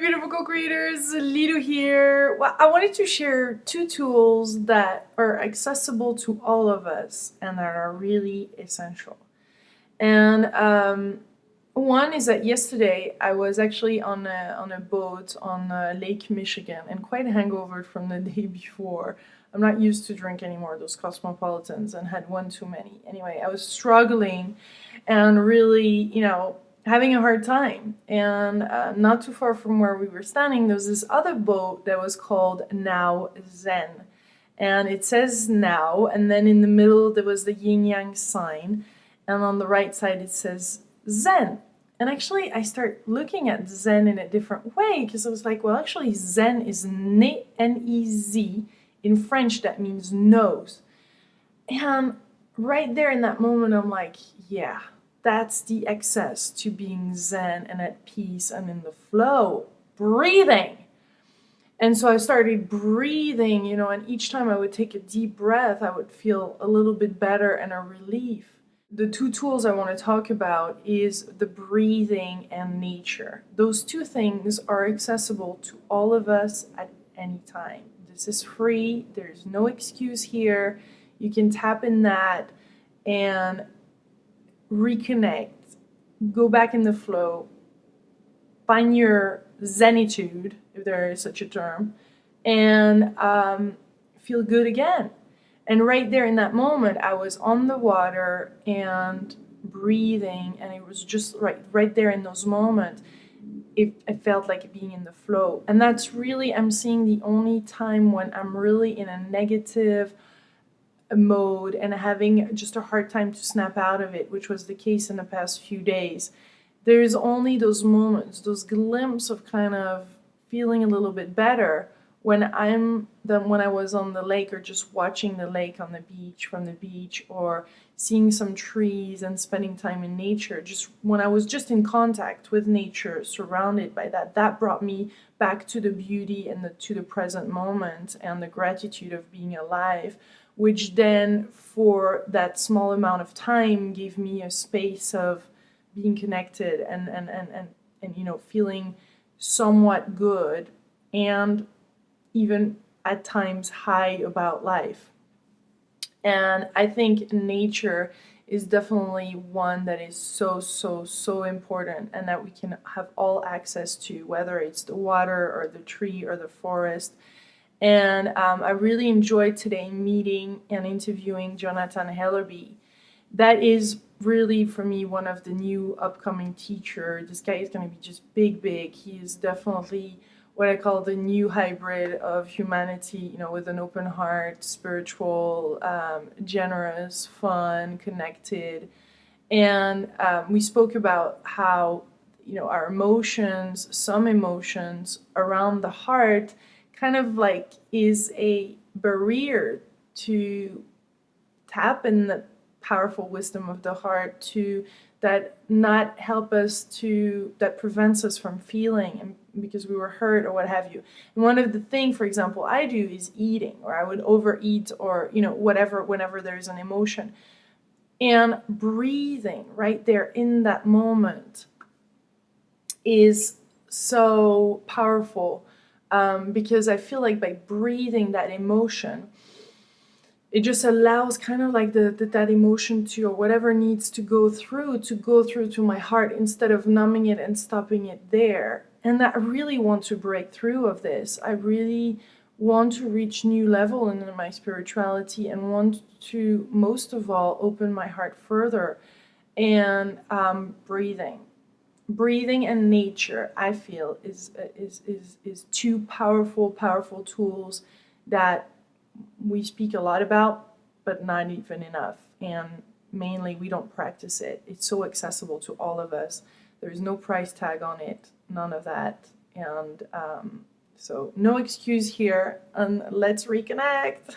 beautiful co-creators, Lilou here. Well, I wanted to share two tools that are accessible to all of us and that are really essential. And one is that yesterday I was actually on a boat on Lake Michigan and quite hangover from the day before. I'm not used to drink anymore, those cosmopolitans, and had one too many. Anyway, I was struggling and really, having a hard time. And not too far from where we were standing, there was this other boat that was called Now Zen. And it says now, and then in the middle there was the yin yang sign, and on the right side it says Zen. And actually, I start looking at Zen in a different way because I was like, well, actually, Zen is N-E-Z. In French, that means nose. And right there in that moment, I'm like, yeah, that's the access to being Zen and at peace and in the flow, breathing. And so I started breathing, and each time I would take a deep breath, I would feel a little bit better and a relief. The two tools I want to talk about is the breathing and nature. Those two things are accessible to all of us at any time. This is free. There's no excuse here. You can tap in that and reconnect, go back in the flow, find your zenitude, if there is such a term, and feel good again. And right there in that moment, I was on the water and breathing, and it was just right there in those moments, it felt like being in the flow. And that's really, I'm seeing the only time when I'm really in a negative mode and having just a hard time to snap out of it, which was the case in the past few days. There's only those moments, those glimpses of kind of feeling a little bit better when I was on the lake or just watching the lake on the beach, from the beach, or seeing some trees and spending time in nature. Just when I was just in contact with nature, surrounded by that brought me back to the beauty and to the present moment and the gratitude of being alive, which then for that small amount of time gave me a space of being connected and feeling somewhat good and even at times high about life. And I think nature is definitely one that is so important and that we can have all access to, whether it's the water or the tree or the forest. And I really enjoyed today meeting and interviewing Jonathan Hellerby. That is really, for me, one of the new upcoming teacher. This guy is going to be just big. He is definitely what I call the new hybrid of humanity, with an open heart, spiritual, generous, fun, connected. And we spoke about how, our emotions, some emotions around the heart kind of like is a barrier to tap in the powerful wisdom of the heart, to that not help us to, that prevents us from feeling and because we were hurt or what have you. And one of the things, for example, I do is eating, or I would overeat, or whatever, whenever there's an emotion. And breathing right there in that moment is so powerful, because I feel like by breathing that emotion, it just allows kind of like that emotion to, or whatever needs to go through to my heart, instead of numbing it and stopping it there. And I really want to break through of this. I really want to reach new level in my spirituality and want to, most of all, open my heart further. And breathing and nature, I feel, is two powerful tools that we speak a lot about, but not even enough. And mainly, we don't practice it. It's so accessible to all of us. There's no price tag on it, none of that. And so no excuse here, and let's reconnect.